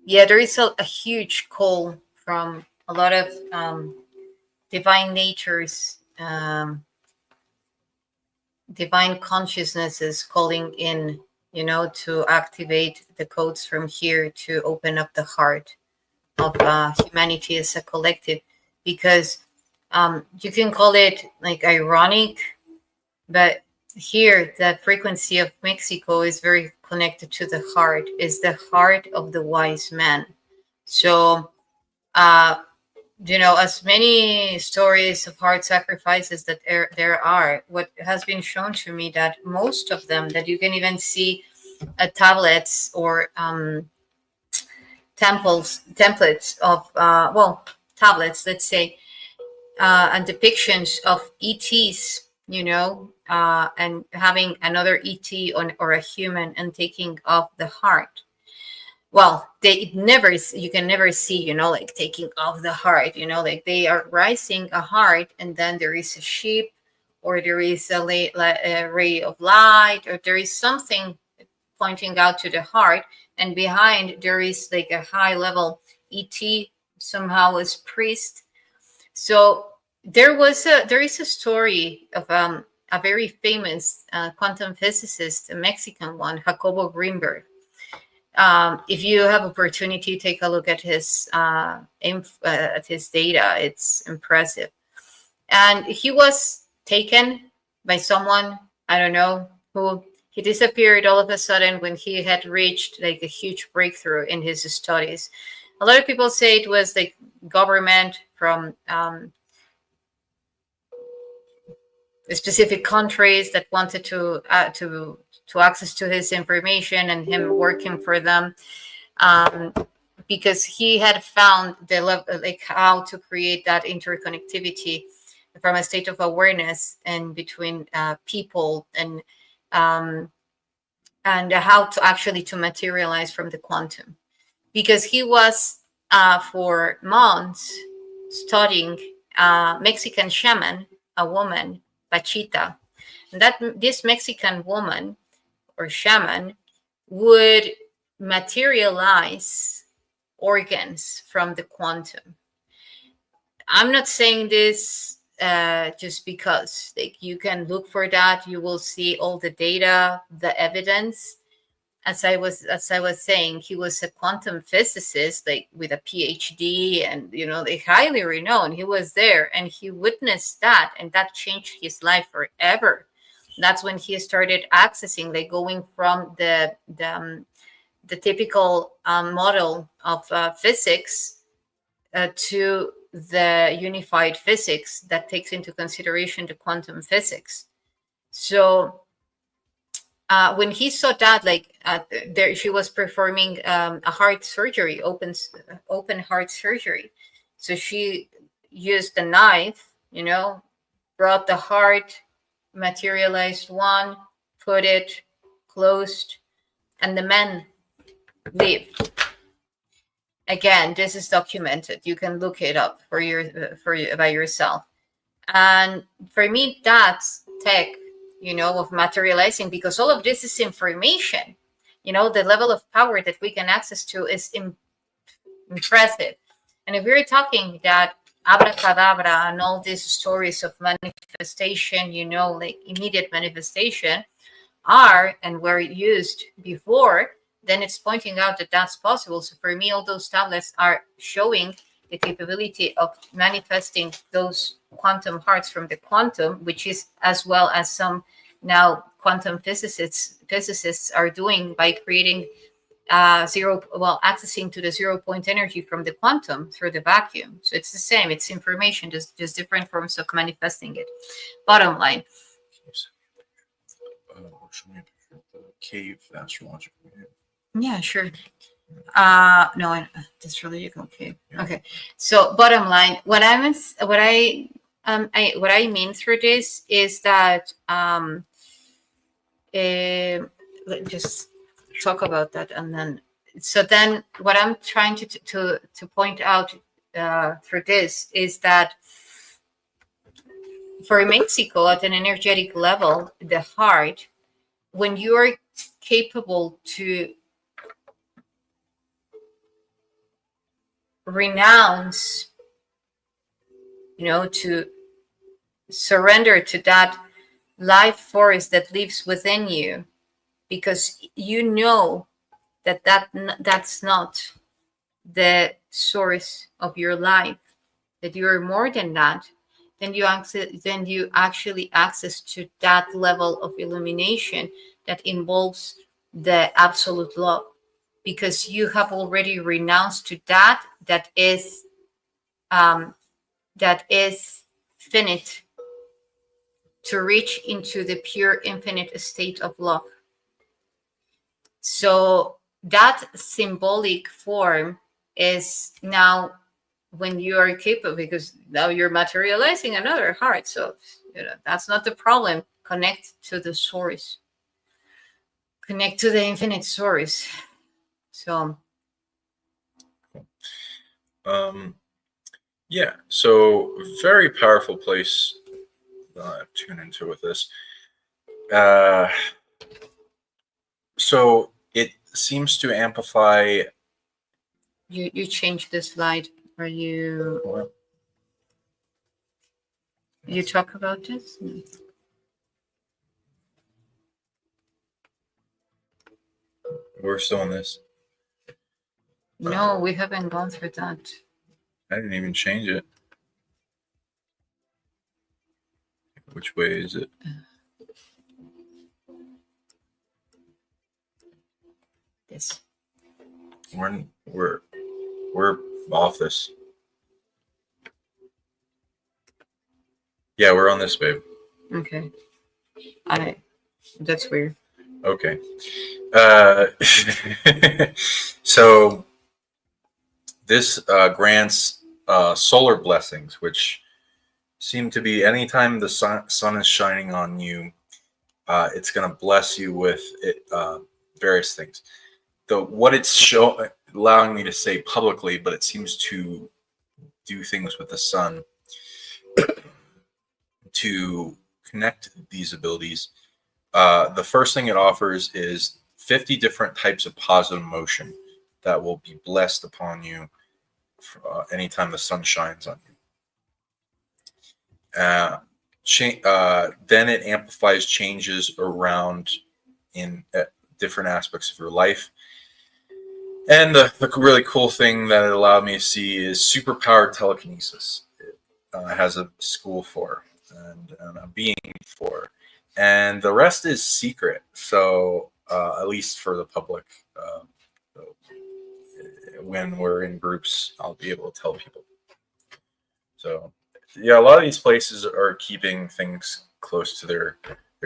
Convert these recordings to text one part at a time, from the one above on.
yeah, there is a huge call from a lot of divine natures, divine consciousnesses calling in, you know, to activate the codes from here to open up the heart of humanity as a collective. Because you can call it like ironic, but here the frequency of Mexico is very connected to the heart, is the heart of the wise man. So you know, as many stories of heart sacrifices that there are, what has been shown to me that most of them, that you can even see tablets or templates of tablets, let's say, and depictions of ETs, you know, and having another ET or a human and taking off the heart. Well, you can never see, you know, like taking off the heart, you know, like they are rising a heart, and then there is a sheep, or there is a ray of light, or there is something pointing out to the heart, and behind there is like a high level ET, somehow as priest. So there is a story of a very famous quantum physicist, a Mexican one, Jacobo Greenberg. If you have opportunity, take a look at his data. It's impressive. And he was taken by someone, I don't know who. He disappeared all of a sudden when he had reached like a huge breakthrough in his studies. A lot of people say it was like government from specific countries that wanted to access to his information, and him working for them, because he had found the like how to create that interconnectivity from a state of awareness and between people, and how to actually to materialize from the quantum, because he was for months studying Mexican shaman, a woman, Pachita, and that this Mexican woman or shaman would materialize organs from the quantum. I'm not saying this just because, like, you can look for that. You will see all the data, the evidence. As I was saying, he was a quantum physicist, like with a PhD, and you know, they highly renowned. He was there and he witnessed that, and that changed his life forever. That's when he started accessing, like going from the typical model of physics to the unified physics that takes into consideration the quantum physics. So when he saw that, like there, she was performing a heart surgery, open heart surgery. So she used the knife, you know, brought the heart, materialized one, put it, closed, and the man lived. Again, this is documented. You can look it up by yourself. And for me, that's tech, you know, of materializing, because all of this is information. You know, the level of power that we can access to is impressive. And if we're talking that abracadabra and all these stories of manifestation, you know, like immediate manifestation are and were used before, then it's pointing out that that's possible. So for me, all those tablets are showing the capability of manifesting those quantum hearts from the quantum, which is as well as some now quantum physicists are doing by creating accessing to the 0 point energy from the quantum through the vacuum. So it's the same, it's information, just different forms of manifesting it. Bottom line. Show me a picture of the cave astrological cave. Yeah, sure. No, that's really a cave. Yeah. Okay. So bottom line, what I mean through this is that just talk about that, and then what I'm trying to point out through this is that for Mexico at an energetic level, the heart, when you are capable to renounce, to surrender to that life force that lives within you, because you know that's not the source of your life, that you are more than that, then you actually access to that level of illumination that involves the absolute love, because you have already renounced to that is finite, to reach into the pure infinite state of love. So that symbolic form is now, when you are capable, because now you're materializing another heart. So that's not the problem. Connect to the source. Connect to the infinite source. So yeah, so very powerful place tune into with this. So it seems to amplify. You change the slide. Are you you talk about this? We're still on this. No, we haven't gone through that. I didn't even change it. Which way is it? This. We're off this. Yeah, we're on this, babe. Okay. That's weird. Okay. So this grants solar blessings, which seem to be anytime the sun is shining on you, it's going to bless you with various things. What it's allowing me to say publicly, but it seems to do things with the sun to connect these abilities. The first thing it offers is 50 different types of positive emotion that will be blessed upon you anytime the sun shines on you. Then it amplifies changes around in different aspects of your life. And the really cool thing that it allowed me to see is superpowered telekinesis. It has a school for and a being for. And the rest is secret. So at least for the public, when we're in groups, I'll be able to tell people. So yeah, a lot of these places are keeping things close to their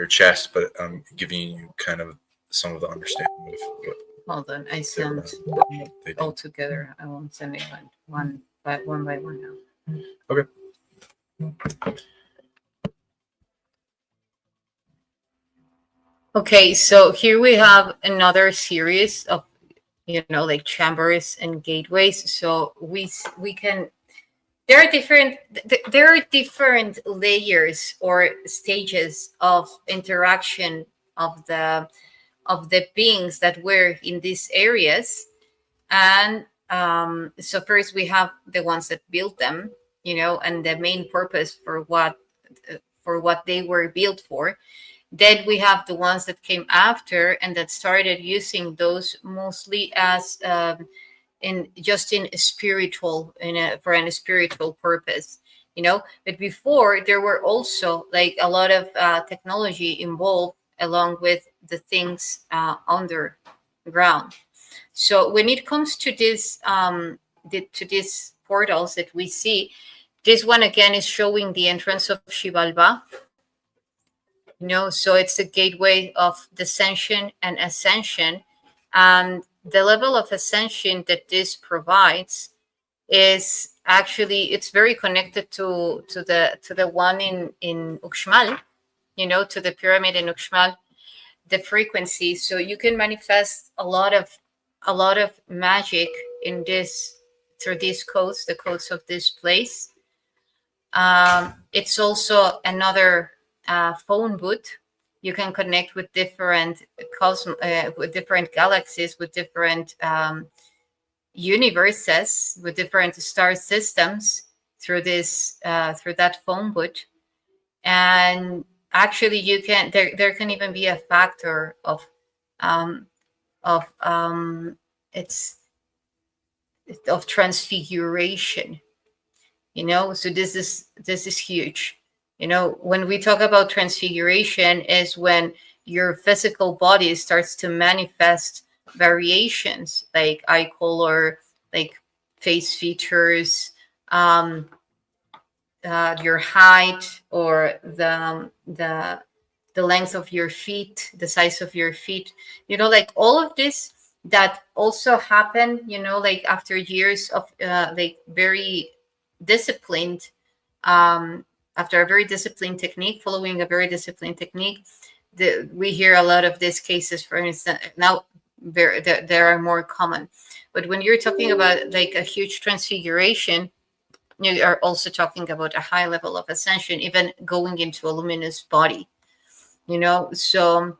chest, but I'm giving you kind of some of the understanding of what. Hold on, I sent all together. I won't send it one by one now. Okay. Okay, so here we have another series of like chambers and gateways. So we can, there are different layers or stages of interaction of the beings that were in these areas. And so first we have the ones that built them, and the main purpose for what they were built for. Then we have the ones that came after and that started using those mostly as for a spiritual purpose, But before, there were also like a lot of technology involved along with the things underground. So when it comes to this to these portals that we see, this one again is showing the entrance of Xibalba. So it's a gateway of descension and ascension, and the level of ascension that this provides is actually, it's very connected to the one in Uxmal, to the pyramid in Uxmal, the frequency. So you can manifest a lot of magic in this through these codes, the codes of this place. It's also another phone booth. You can connect with different with different galaxies, with different universes with different star systems through this through that phone booth. And actually you can there can even be a factor of it's of transfiguration, you know. So this is huge. You know, when we talk about transfiguration is when your physical body starts to manifest variations like eye color, like face features, your height, or the length of your feet, the size of your feet, you know, like all of this that also happen, you know, like after years of like very disciplined, after a very disciplined technique, following a very disciplined technique. We hear a lot of these cases, for instance, now there are more common. But when you're talking about like a huge transfiguration, you are also talking about a high level of ascension, even going into a luminous body, you know. So,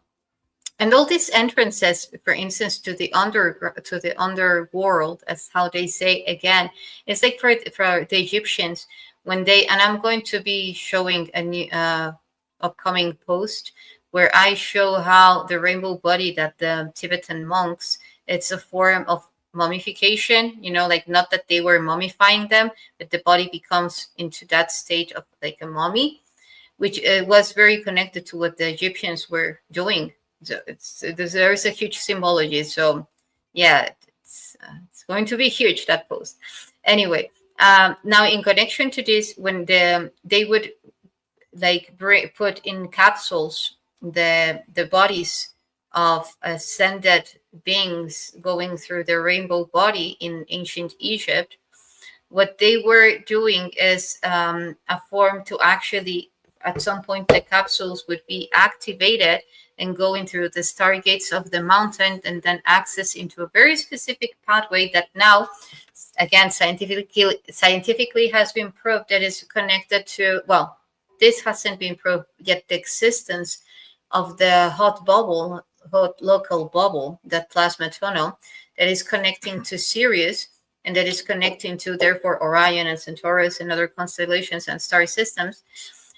and all these entrances, for instance, to the underworld, as how they say again, it's like for the Egyptians when they, and I'm going to be showing a new upcoming post where I show how the rainbow body that the Tibetan monks, it's a form of mummification, you know, like not that they were mummifying them, but the body becomes into that state of like a mummy, which was very connected to what the Egyptians were doing. So there is a huge symbology. So yeah, it's going to be huge, that post. Anyway, now in connection to this, when they would like put in capsules the bodies of ascended beings going through the rainbow body in ancient Egypt, what they were doing is a form to actually, at some point, the capsules would be activated and going through the stargates of the mountain and then access into a very specific pathway that now, again, scientifically has been proved that is connected to, well, this hasn't been proved yet, the existence of the hot local bubble, that plasma tunnel that is connecting to Sirius, and that is connecting to, therefore, Orion and Centaurus and other constellations and star systems.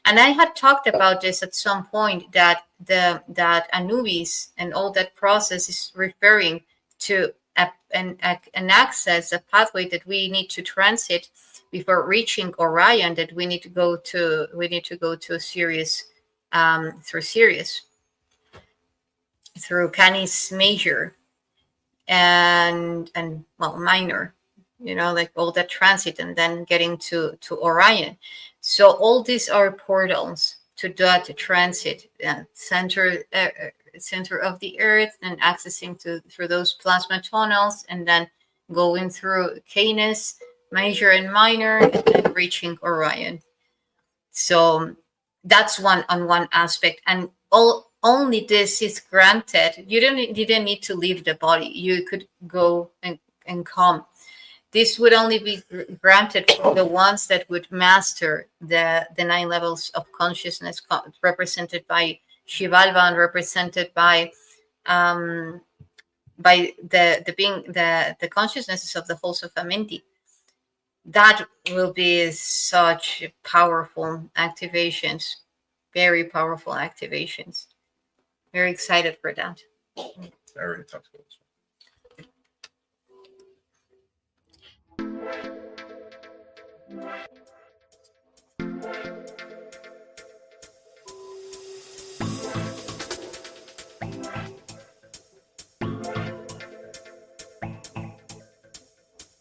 And I had talked about this at some point, that that Anubis and all that process is referring to an access, a pathway that we need to transit before reaching Orion, that we need to go to Sirius, through Sirius, through Canis Major and well, Minor, you know, like all that transit and then getting to Orion. So all these are portals to that transit, center of the Earth, and accessing through those plasma tunnels, and then going through Canis Major and Minor, and then reaching Orion. So that's one aspect, and only this is granted. You didn't need to leave the body. You could go and come. This would only be granted for the ones that would master the 9 levels of consciousness, represented by Shivalva and represented by the being the consciousnesses of the halls of Amenti. That will be such powerful activations, very powerful activations. Very excited for that. I already talked about this one.